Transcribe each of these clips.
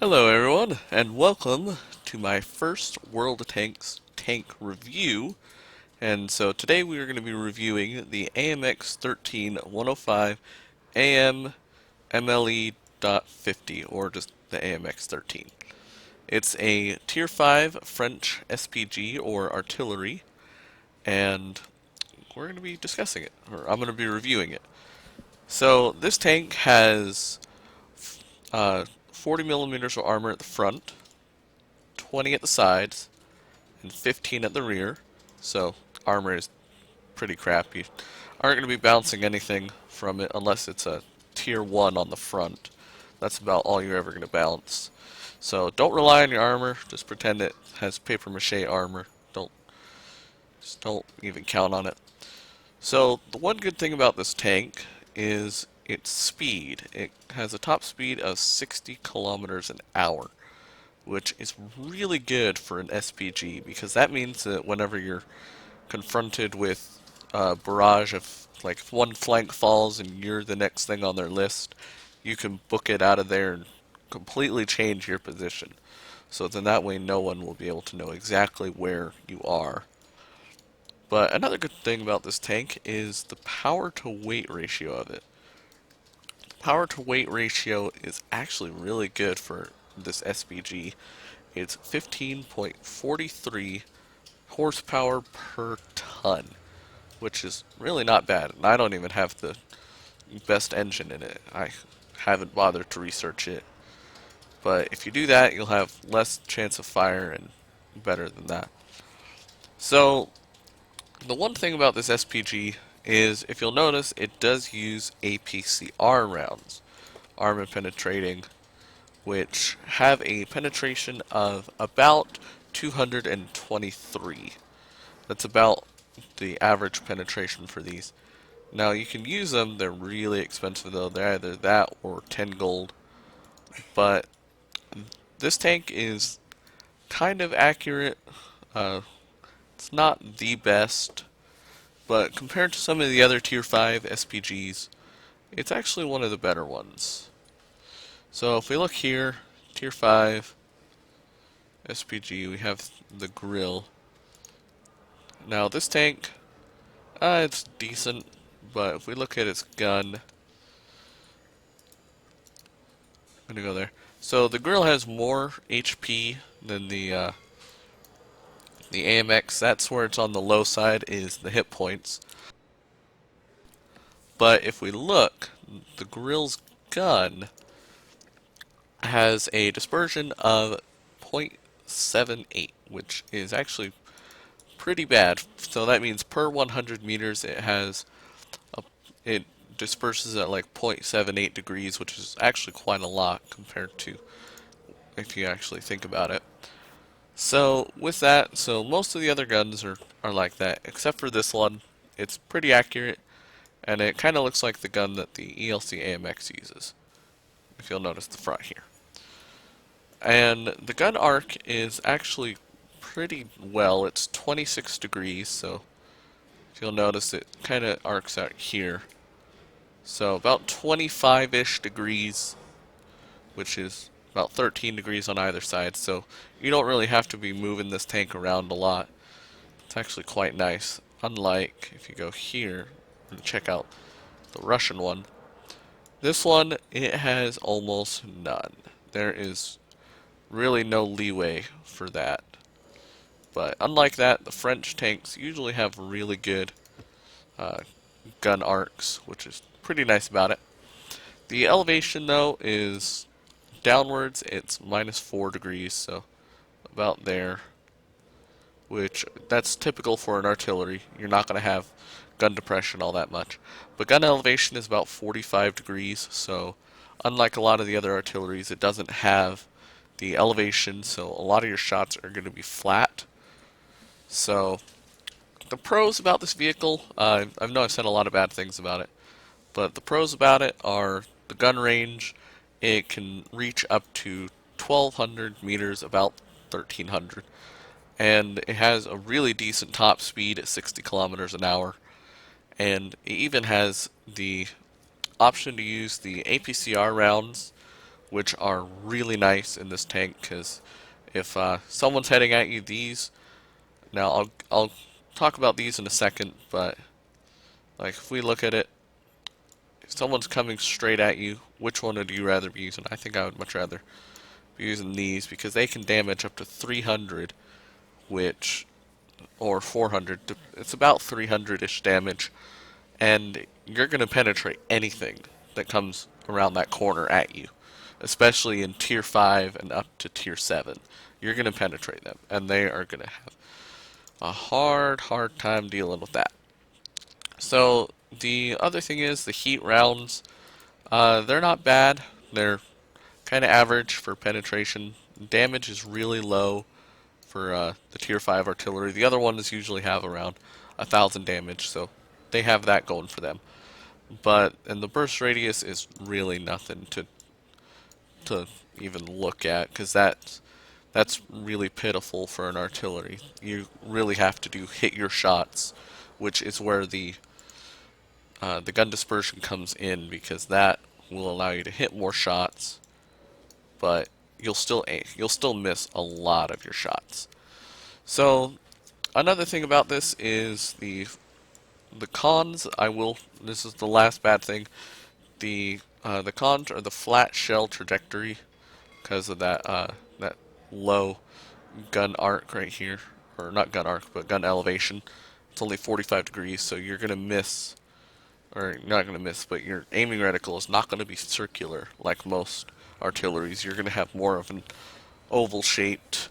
Hello everyone, and welcome to my first World of Tanks tank review. And so today we are going to be reviewing the AMX 13105 AM MLE.50, or just the AMX 13. It's a Tier 5 French SPG, or artillery, and we're going to be discussing it, or I'm going to be reviewing it. So this tank has 40 millimeters of armor at the front, 20 at the sides, and 15 at the rear. So armor is pretty crap. You aren't going to be bouncing anything from it unless it's a tier 1 on the front. That's about all you're ever going to bounce. So don't rely on your armor. Just pretend it has paper mache armor. Don't even count on it. So the one good thing about this tank is its speed. It has a top speed of 60 kilometers an hour, which is really good for an SPG, because that means that whenever you're confronted with a barrage of, like, if one flank falls and you're the next thing on their list, you can book it out of there and completely change your position. So then that way no one will be able to know exactly where you are. But another good thing about this tank is the power to weight ratio of it. The power to weight ratio is actually really good for this SPG. It's 15.43 horsepower per ton, which is really not bad. And I don't even have the best engine in it. I haven't bothered to research it. But if you do that, you'll have less chance of fire and better than that. So the one thing about this SPG is, if you'll notice, it does use APCR rounds, armor penetrating, which have a penetration of about 223. That's about the average penetration for these. Now you can use them, they're really expensive though, they're either that or 10 gold, but this tank is kind of accurate. It's not the best, but compared to some of the other tier 5 SPGs, it's actually one of the better ones. So if we look here, tier 5 SPG, we have the grill. Now this tank, it's decent, but if we look at its gun, I'm gonna go there. So the grill has more HP than the AMX. That's where it's on the low side, is the hit points. But if we look, the grill's gun has a dispersion of 0.78, which is actually pretty bad. So that means per 100 meters it disperses at like 0.78 degrees, which is actually quite a lot compared to if you actually think about it. So with that, so most of the other guns are like that, except for this one. It's pretty accurate, and it kind of looks like the gun that the ELC AMX uses, if you'll notice the front here. And the gun arc is actually pretty well. It's 26 degrees, so if you'll notice, it kind of arcs out here. So about 25-ish degrees, which is about 13 degrees on either side. So you don't really have to be moving this tank around a lot. It's actually quite nice. Unlike if you go here and check out the Russian one. This one, it has almost none. There is really no leeway for that. But unlike that, the French tanks usually have really good gun arcs, which is pretty nice about it. The elevation, though, is downwards. It's -4 degrees, so about there, which that's typical for an artillery. You're not going to have gun depression all that much. But gun elevation is about 45 degrees, so unlike a lot of the other artilleries, it doesn't have the elevation, so a lot of your shots are going to be flat. So the pros about this vehicle, I know I've said a lot of bad things about it, but the pros about it are the gun range. It can reach up to 1,200 meters, about 1,300, and it has a really decent top speed at 60 kilometers an hour, and it even has the option to use the APCR rounds, which are really nice in this tank because if someone's heading at you, now I'll talk about these in a second, but like if we look at it, if someone's coming straight at you, which one would you rather be using? I think I would much rather be using these because they can damage up to 300, which or 400. It's about 300-ish damage, and you're going to penetrate anything that comes around that corner at you, especially in tier 5 and up to tier 7. You're going to penetrate them, and they are going to have a hard time dealing with that. So the other thing is the heat rounds. They're not bad. They're kind of average for penetration. Damage is really low for the tier 5 artillery. The other ones usually have around 1,000 damage, so they have that going for them. And the burst radius is really nothing to even look at, because that's really pitiful for an artillery. You really have to hit your shots, which is where the gun dispersion comes in, because that will allow you to hit more shots, but you'll still miss a lot of your shots. So another thing about this is the cons. This is the last bad thing. The cons are the flat shell trajectory because of that low gun arc right here, or not gun arc, but gun elevation. It's only 45 degrees, so you're gonna miss, or you're not gonna miss, but your aiming reticle is not gonna be circular like most artilleries. You're gonna have more of an oval shaped.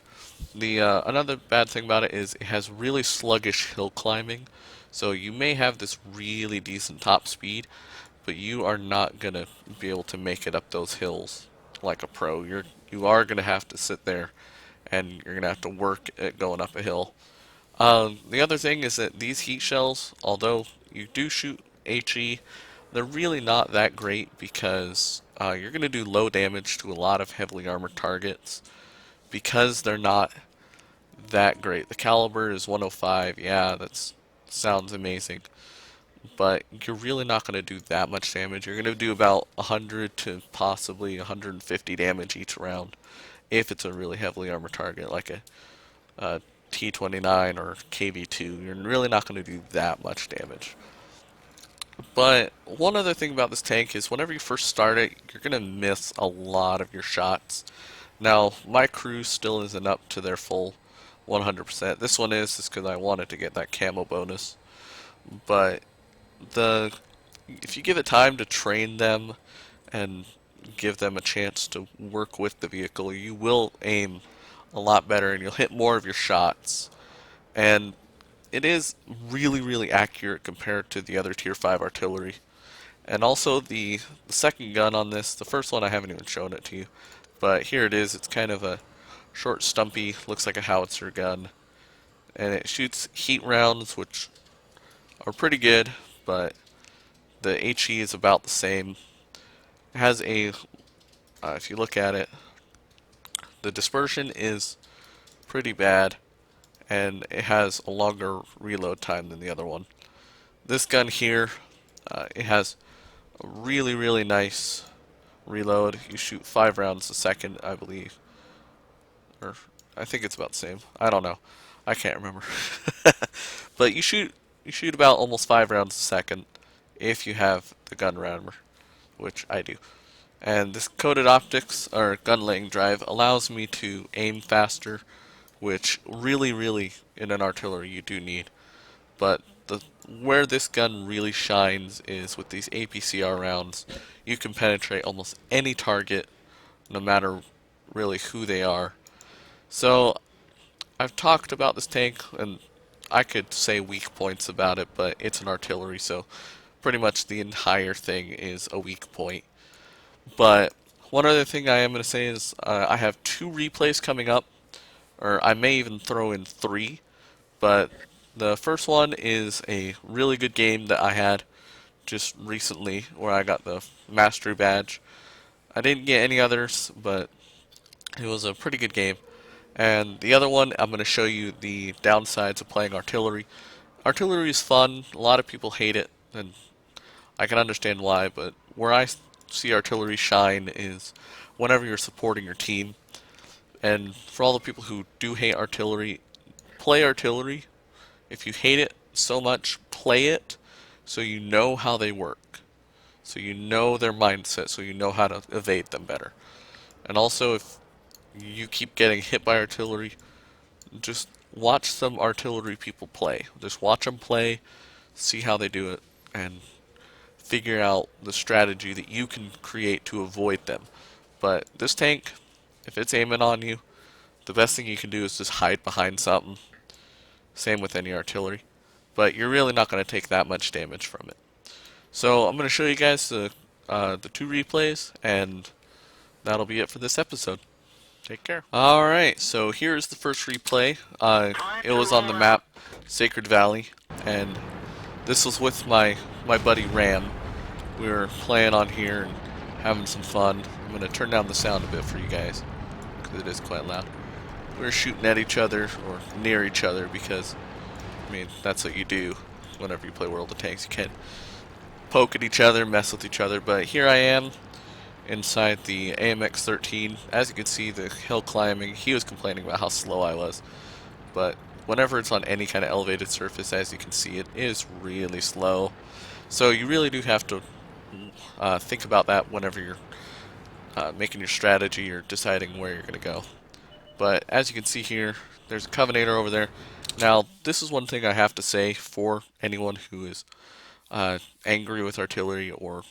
The another bad thing about it is it has really sluggish hill climbing, so you may have this really decent top speed, but you are not gonna be able to make it up those hills like a pro. You are gonna have to sit there, and you're gonna have to work at going up a hill. The other thing is that these heat shells, although you do shoot HE, they're really not that great because you're gonna do low damage to a lot of heavily armored targets because they're not that great. The caliber is 105. Yeah, that sounds amazing, but you're really not going to do that much damage. You're going to do about 100 to possibly 150 damage each round if it's a really heavily armored target like a T-29 or KV-2. You're really not going to do that much damage. But one other thing about this tank is whenever you first start it, you're going to miss a lot of your shots. Now, my crew still isn't up to their full 100%. This one is just because I wanted to get that camo bonus. But if you give it time to train them and give them a chance to work with the vehicle, you will aim a lot better and you'll hit more of your shots. And it is really accurate compared to the other tier 5 artillery. And also the second gun on this, the first one I haven't even shown it to you, but here it is. It's kind of a short, stumpy, looks like a howitzer gun, and it shoots heat rounds, which are pretty good, but the HE is about the same. It has if you look at it, the dispersion is pretty bad, and it has a longer reload time than the other one. This gun here, it has a really nice reload. You shoot 5 rounds a second, I believe. Or I think it's about the same. I don't know. I can't remember. But you shoot about almost 5 rounds a second if you have the gun rammer, which I do. And this coated optics or gun laying drive allows me to aim faster, which really in an artillery you do need. But where this gun really shines is with these APCR rounds. You can penetrate almost any target, no matter really who they are. So I've talked about this tank, and I could say weak points about it, but it's an artillery, so pretty much the entire thing is a weak point. But one other thing I am going to say is I have 2 replays coming up, or I may even throw in 3, but the first one is a really good game that I had just recently where I got the mastery badge. I didn't get any others, but it was a pretty good game. And the other one, I'm going to show you the downsides of playing artillery. Artillery is fun. A lot of people hate it, and I can understand why, but where I see artillery shine is whenever you're supporting your team. And for all the people who do hate artillery, play artillery. If you hate it so much, play it so you know how they work. So you know their mindset, so you know how to evade them better. And also, if you keep getting hit by artillery, just watch some artillery people play. Just watch them play, see how they do it, and figure out the strategy that you can create to avoid them. But this tank, if it's aiming on you, the best thing you can do is just hide behind something. Same with any artillery. But you're really not going to take that much damage from it. So I'm going to show you guys the 2 replays, and that'll be it for this episode. Take care. Alright, so here's the first replay. It was on the map Sacred Valley, and this was with my buddy Ram. We were playing on here and having some fun. I'm going to turn down the sound a bit for you guys, because it is quite loud. We were shooting at each other, or near each other, because, I mean, that's what you do whenever you play World of Tanks. You can't poke at each other, mess with each other, but here I am inside the AMX-13. As you can see, the hill climbing, he was complaining about how slow I was, but whenever it's on any kind of elevated surface, as you can see, it is really slow. So you really do have to think about that whenever you're making your strategy or deciding where you're going to go. But as you can see here, there's a Covenator over there. Now, this is one thing I have to say for anyone who is angry with artillery or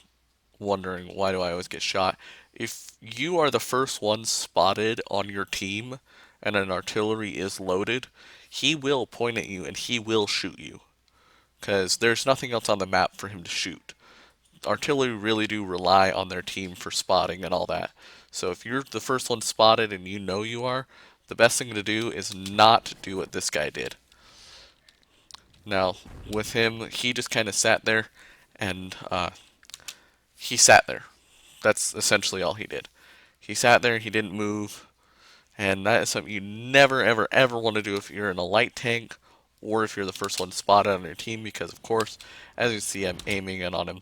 wondering why do I always get shot. If you are the first one spotted on your team and an artillery is loaded, he will point at you and he will shoot you, because there's nothing else on the map for him to shoot. Artillery really do rely on their team for spotting and all that. So if you're the first one spotted and you know you are, the best thing to do is not do what this guy did. Now, with him, he just kind of sat there, and he sat there. That's essentially all he did. He sat there, he didn't move, and that is something you never, ever, ever want to do if you're in a light tank, or if you're the first one spotted on your team, because of course, as you see, I'm aiming in on him.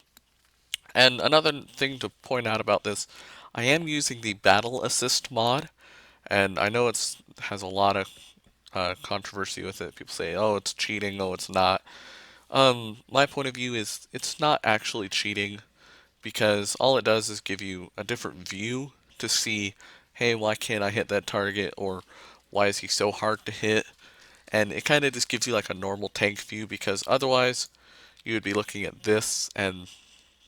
And another thing to point out about this, I am using the Battle Assist mod, and I know it has a lot of controversy with it. People say, oh, it's cheating, oh, it's not. My point of view is it's not actually cheating, because all it does is give you a different view to see, hey, why can't I hit that target, or why is he so hard to hit? And it kind of just gives you like a normal tank view, because otherwise you would be looking at this, and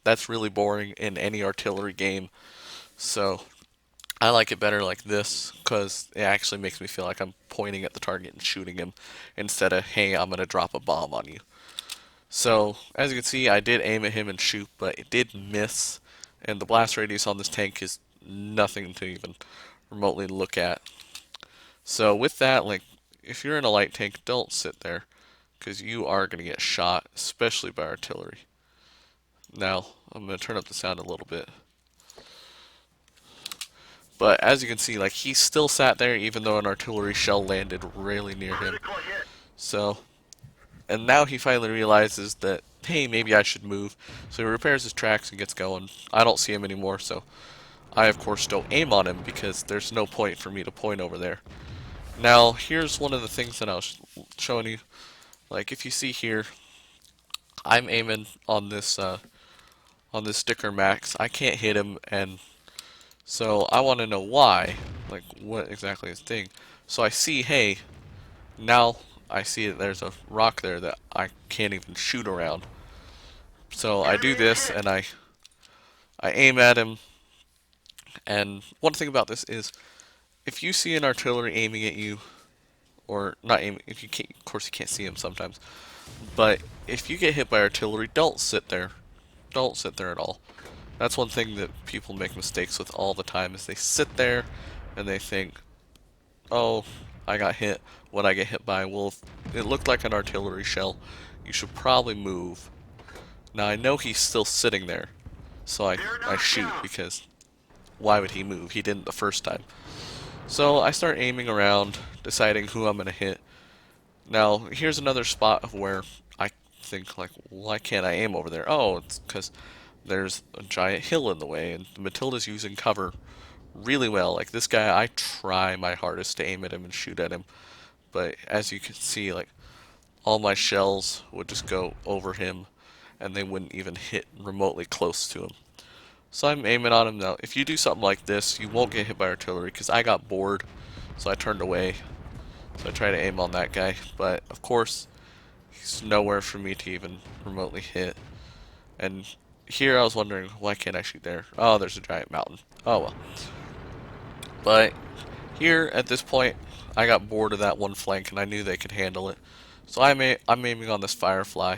that's really boring in any artillery game. So I like it better like this, because it actually makes me feel like I'm pointing at the target and shooting him, instead of, hey, I'm going to drop a bomb on you. So, as you can see, I did aim at him and shoot, but it did miss, and the blast radius on this tank is nothing to even remotely look at. So with that, like, if you're in a light tank, don't sit there, because you are going to get shot, especially by artillery. Now, I'm going to turn up the sound a little bit. But as you can see, like, he still sat there even though an artillery shell landed really near him. So, and now he finally realizes that, hey, maybe I should move. So he repairs his tracks and gets going. I don't see him anymore, so I, of course, don't aim on him, because there's no point for me to point over there. Now, here's one of the things that I was showing you. Like, if you see here, I'm aiming on this sticker max. I can't hit him, and so I want to know why. Like, what exactly is the thing? So I see, hey, now I see that there's a rock there that I can't even shoot around. So I do this, and I aim at him. And one thing about this is, if you see an artillery aiming at you, or not aiming, if you can't, of course you can't see him sometimes, but if you get hit by artillery, don't sit there. Don't sit there at all. That's one thing that people make mistakes with all the time, is they sit there and they think, oh, I got hit. What I get hit by? Well, if it looked like an artillery shell, you should probably move. Now I know he's still sitting there, so I shoot, because why would he move? He didn't the first time. So I start aiming around, deciding who I'm going to hit. Now, here's another spot of where I think, like, why can't I aim over there? Oh, it's because there's a giant hill in the way, and the Matilda's using cover really well. Like this guy, I try my hardest to aim at him and shoot at him, but as you can see, like all my shells would just go over him, and they wouldn't even hit remotely close to him. So I'm aiming on him now. If you do something like this, you won't get hit by artillery, because I got bored, so I turned away. So I try to aim on that guy, but of course, he's nowhere for me to even remotely hit. And here I was wondering, why can't I shoot there? Oh, there's a giant mountain. Oh well. But here, at this point, I got bored of that one flank, and I knew they could handle it. So I'm aiming on this Firefly.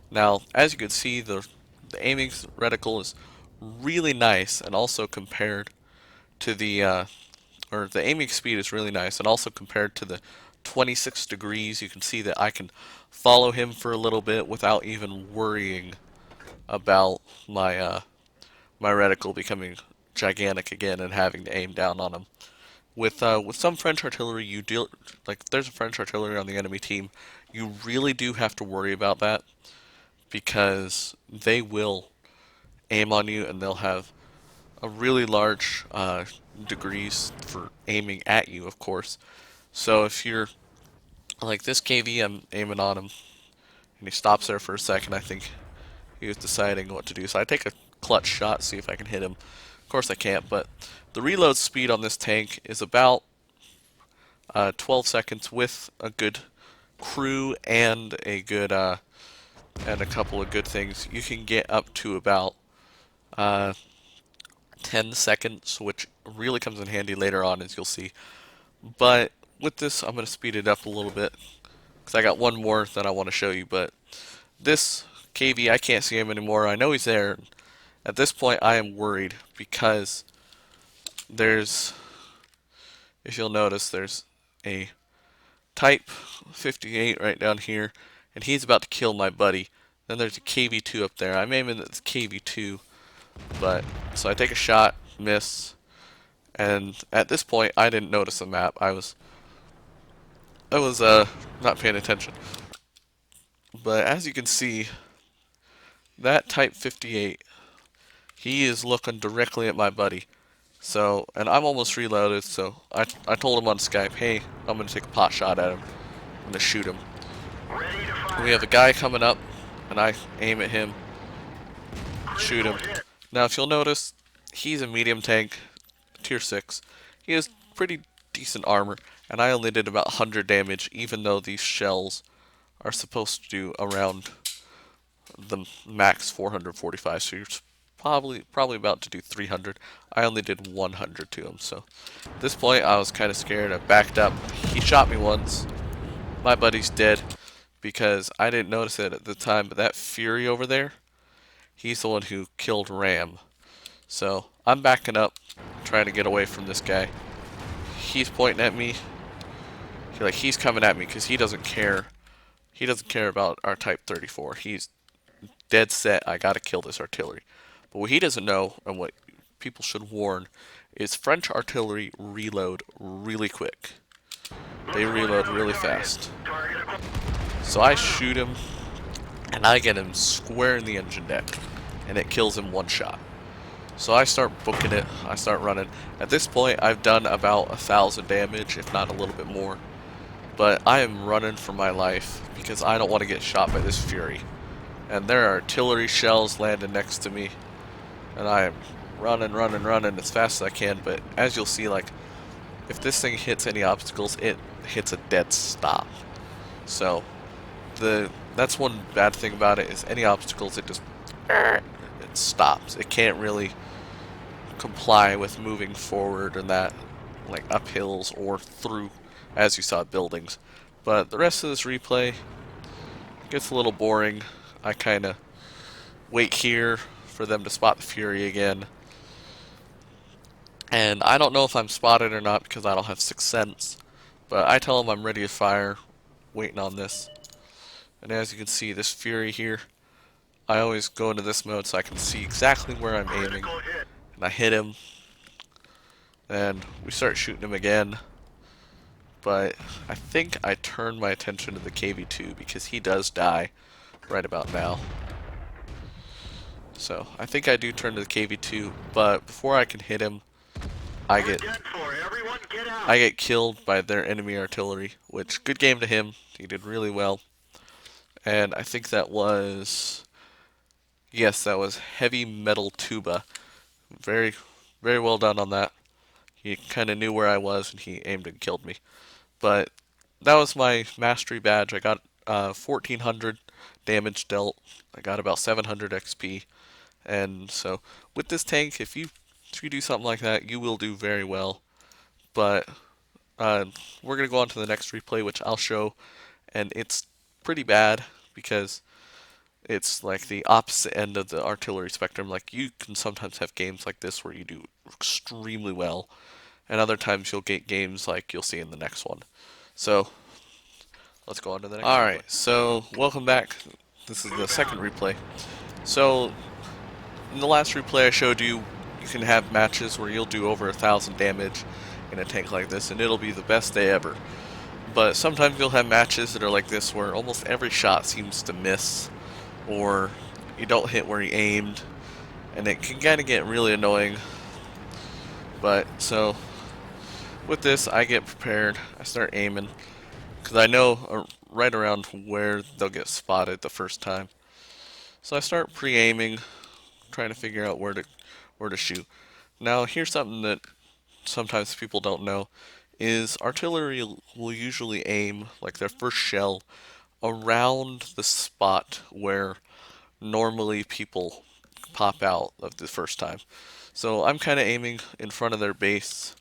Now, as you can see, the aiming reticle is really nice, and also compared to the aiming speed is really nice, and also compared to the 26 degrees, you can see that I can follow him for a little bit without even worrying about my reticle becoming gigantic again and having to aim down on him. With some French artillery, you deal like if there's a French artillery on the enemy team, you really do have to worry about that, because they will aim on you and they'll have a really large degrees for aiming at you, of course. So if you're like this KV, I'm aiming on him, and he stops there for a second. I think he was deciding what to do. So I take a clutch shot, see if I can hit him. Of course I can't, but the reload speed on this tank is about 12 seconds with a good crew and a good and a couple of good things. You can get up to about uh, 10 seconds, which really comes in handy later on, as you'll see. But with this, I'm going to speed it up a little bit, because I got one more that I want to show you. But this KV, I can't see him anymore. I know he's there. At this point, I am worried, because there's, if you'll notice, there's a Type 58 right down here, and he's about to kill my buddy. Then there's a KV2 up there. I'm aiming at this KV2, but so I take a shot, miss, and at this point I didn't notice the map. I was not paying attention. But as you can see, that Type 58, he is looking directly at my buddy. So, and I'm almost reloaded, so I told him on Skype, hey, I'm going to take a pot shot at him. I'm going to shoot him. And we have a guy coming up, and I aim at him, shoot him. Now, if you'll notice, he's a medium tank, tier 6. He has pretty decent armor, and I only did about 100 damage, even though these shells are supposed to do around the max 445, so you're probably about to do 300. I only did 100 to him, so at this point I was kind of scared. I backed up. He shot me once. My buddy's dead, because I didn't notice it at the time, but that Fury over there, he's the one who killed Ram. So I'm backing up, trying to get away from this guy. He's pointing at me. He's coming at me because he doesn't care. He doesn't care about our Type 34. He's dead set, I gotta kill this artillery. But what he doesn't know, and what people should warn, is French artillery reload really quick. They reload really fast. So I shoot him, and I get him square in the engine deck, and it kills him one shot. So I start booking it, I start running. At this point, I've done about 1,000 damage, if not a little bit more. But I am running for my life, because I don't want to get shot by this Fury. And there are artillery shells landing next to me, and I am running as fast as I can. But as you'll see, like, if this thing hits any obstacles, it hits a dead stop. So that's one bad thing about it, is any obstacles, it stops. It can't really comply with moving forward and that, like up hills or through, as you saw, buildings. But the rest of this replay gets a little boring. I kind of wait here for them to spot the Fury again. And I don't know if I'm spotted or not, because I don't have Sixth Sense. But I tell them I'm ready to fire, waiting on this. And as you can see, this Fury here, I always go into this mode so I can see exactly where I'm aiming. And I hit him. And we start shooting him again. But I think I turned my attention to the KV2, because he does die right about now. So I think I do turn to the KV2, but before I can hit him, I get killed by their enemy artillery, which good game to him. He did really well. And I think that was, yes, that was heavy metal tuba. Very very well done on that. He kind of knew where I was and he aimed and killed me. But that was my mastery badge. I got 1400 damage dealt. I got about 700 XP. And so with this tank, if you do something like that, you will do very well. But uh, we're gonna go on to the next replay, which I'll show, and it's pretty bad because it's like the opposite end of the artillery spectrum. Like you can sometimes have games like this where you do extremely well, and other times you'll get games like you'll see in the next one. So let's go on to the next. All right, so welcome back. This is the second replay. So in the last replay I showed you, you can have matches where you'll do over 1,000 damage in a tank like this, and it'll be the best day ever. But sometimes you'll have matches that are like this where almost every shot seems to miss, or you don't hit where you aimed, and it can kind of get really annoying. But so with this, I get prepared. I start aiming because I know right around where they'll get spotted the first time. So I start pre-aiming, trying to figure out where to shoot. Now here's something that sometimes people don't know is artillery will usually aim like their first shell around the spot where normally people pop out of the first time. So I'm kind of aiming in front of their base,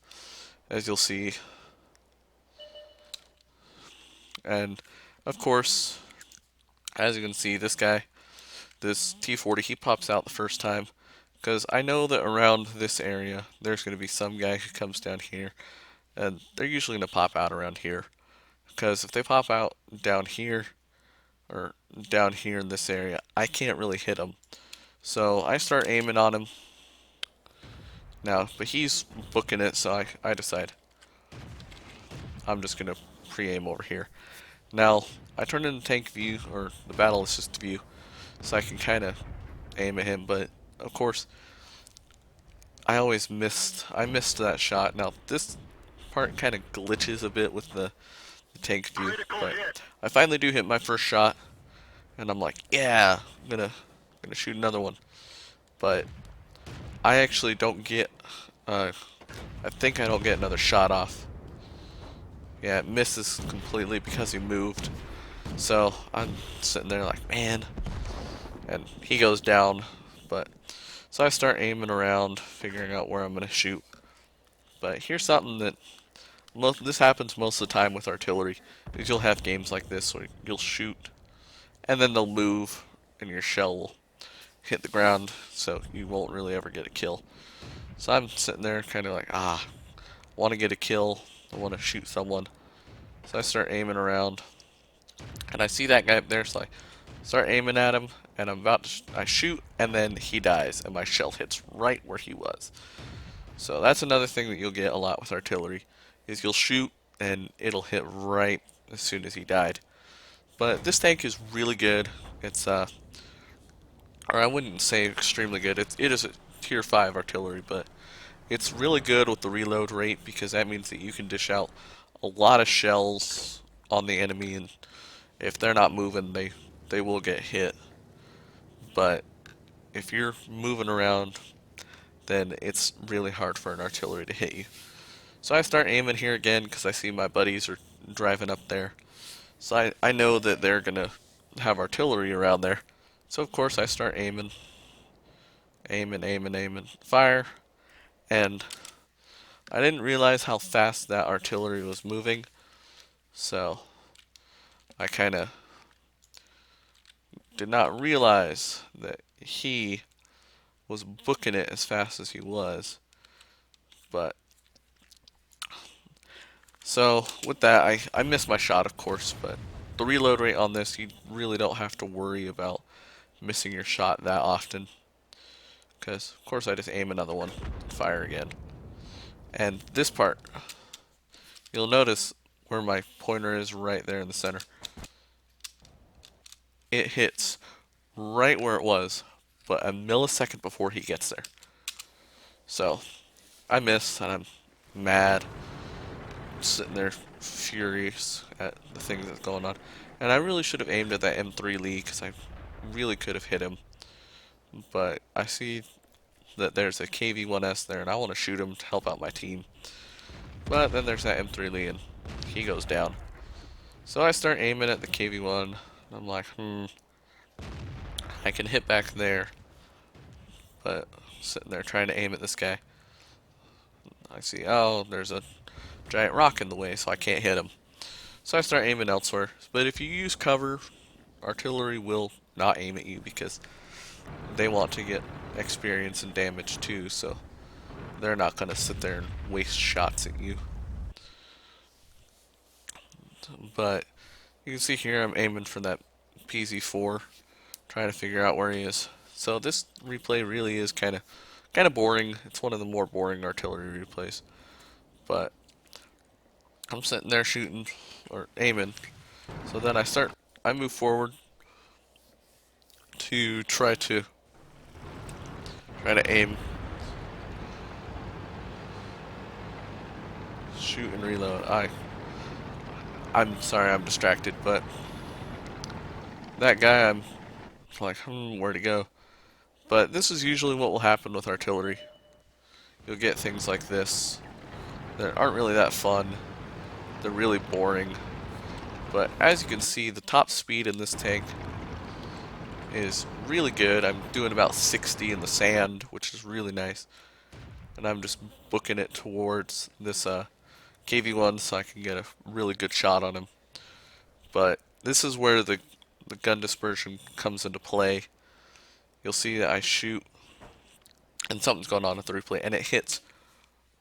as you'll see. And of course, as you can see, this guy, this T-40, he pops out the first time because I know that around this area there's going to be some guy who comes down here, and they're usually going to pop out around here, because if they pop out down here or down here in this area, I can't really hit them. So I start aiming on him now, but he's booking it, so I decide I'm just going to pre-aim over here. Now I turn into tank view, or the battle assist view, so I can kind of aim at him, but of course I missed that shot. Now this part kind of glitches a bit with the tank view, but I finally do hit my first shot, and I'm like, yeah, I'm gonna shoot another one. But I actually don't get, I think I don't get another shot off. Yeah, it misses completely because he moved. So I'm sitting there like, man, and he goes down. But so I start aiming around, figuring out where I'm gonna shoot. But here's something that this happens most of the time with artillery, is you'll have games like this where you'll shoot, and then they'll move, and your shell will hit the ground, so you won't really ever get a kill. So I'm sitting there kind of like, want to get a kill, I want to shoot someone. So I start aiming around, and I see that guy up there, so I start aiming at him, and I shoot, and then he dies, and my shell hits right where he was. So that's another thing that you'll get a lot with artillery, is you'll shoot, and it'll hit right as soon as he died. But this tank is really good. It's or I wouldn't say extremely good. It is a tier 5 artillery, but it's really good with the reload rate, because that means that you can dish out a lot of shells on the enemy, and if they're not moving, they will get hit. But if you're moving around, then it's really hard for an artillery to hit you. So I start aiming here again because I see my buddies are driving up there. So I know that they're going to have artillery around there. So of course I start aiming, fire, and I didn't realize how fast that artillery was moving, so I kind of did not realize that he was booking it as fast as he was. But so with that, I missed my shot, of course, but the reload rate on this, you really don't have to worry about missing your shot that often, because of course I just aim another one and fire again. And this part, you'll notice where my pointer is right there in the center. It hits right where it was, but a millisecond before he gets there. So I miss, and mad, sitting there furious at the things that's going on. And I really should have aimed at that M3 Lee because I really could have hit him. But I see that there's a KV-1S there, and I want to shoot him to help out my team. But then there's that M3 Lee, and he goes down. So I start aiming at the KV-1. I'm like, I can hit back there. But sitting there trying to aim at this guy. I see, oh, there's a giant rock in the way, so I can't hit him. So I start aiming elsewhere. But if you use cover, artillery will not aim at you because they want to get experience and damage too, so they're not going to sit there and waste shots at you. But you can see here I'm aiming for that PZ4, trying to figure out where he is. So this replay really is kind of boring. It's one of the more boring artillery replays. But I'm sitting there shooting or aiming. So then I move forward to try to aim, shoot and reload. I'm sorry, I'm distracted, but that guy, I'm like, where'd he go? But this is usually what will happen with artillery. You'll get things like this that aren't really that fun. They're really boring. But as you can see, the top speed in this tank is really good. I'm doing about 60 in the sand, which is really nice. And I'm just booking it towards this KV-1 so I can get a really good shot on him. But this is where the gun dispersion comes into play. You'll see that I shoot and something's going on with the replay, and it hits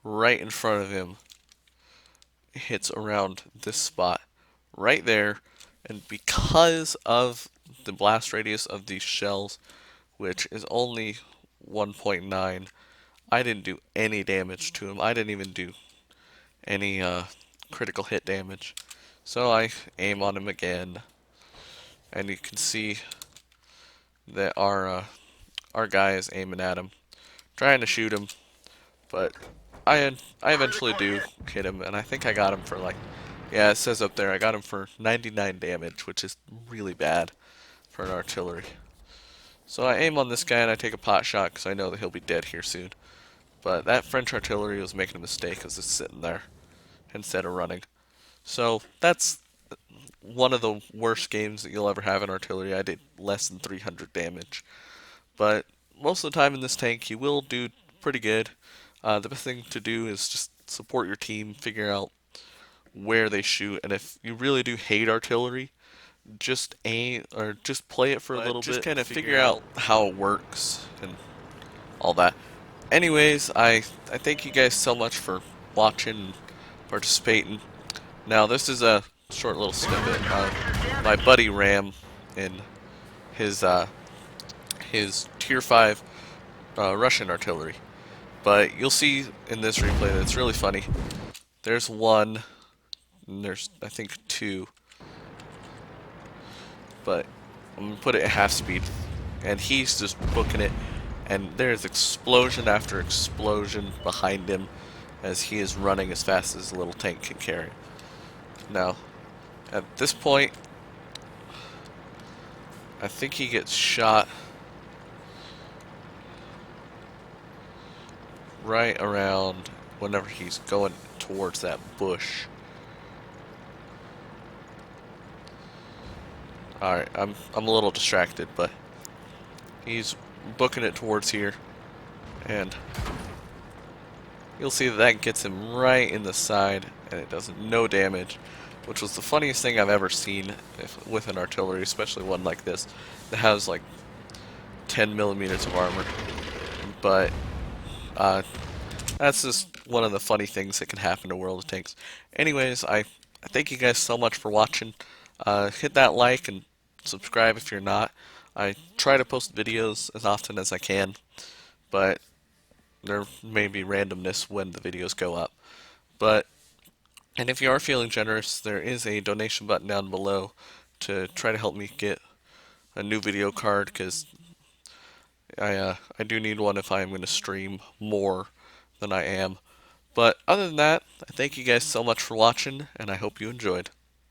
right in front of him. It hits around this spot right there, and because of the blast radius of these shells, which is only 1.9, I didn't do any damage to him. I didn't even do any critical hit damage. So I aim on him again, and you can see that our guy is aiming at him, trying to shoot him, but I eventually do hit him, and I think I got him for like, yeah, it says up there, I got him for 99 damage, which is really bad for an artillery. So I aim on this guy and I take a pot shot because I know that he'll be dead here soon. But that French artillery was making a mistake because it's sitting there instead of running. So that's one of the worst games that you'll ever have in artillery. I did less than 300 damage. But most of the time in this tank, you will do pretty good. The best thing to do is just support your team, figure out where they shoot, and if you really do hate artillery, just aim or just play it for a little bit. Just kind of figure out how it works and all that. Anyways, I thank you guys so much for watching and participating. Now this is a short little snippet of my buddy Ram in his tier 5 Russian artillery. But you'll see in this replay that it's really funny. There's one, and there's I think two. But I'm gonna put it at half speed, and he's just booking it, and there's explosion after explosion behind him as he is running as fast as the little tank can carry. Now, at this point, I think he gets shot right around whenever he's going towards that bush. Alright, I'm a little distracted, but he's booking it towards here, and you'll see that gets him right in the side, and it does no damage, which was the funniest thing I've ever seen with an artillery, especially one like this that has like 10 millimeters of armor. But that's just one of the funny things that can happen in World of Tanks. Anyways, I thank you guys so much for watching. Hit that like and subscribe if you're not. I try to post videos as often as I can, but there may be randomness when the videos go up. And if you are feeling generous, there is a donation button down below to try to help me get a new video card, because I do need one if I am going to stream more than I am. But other than that, I thank you guys so much for watching, and I hope you enjoyed.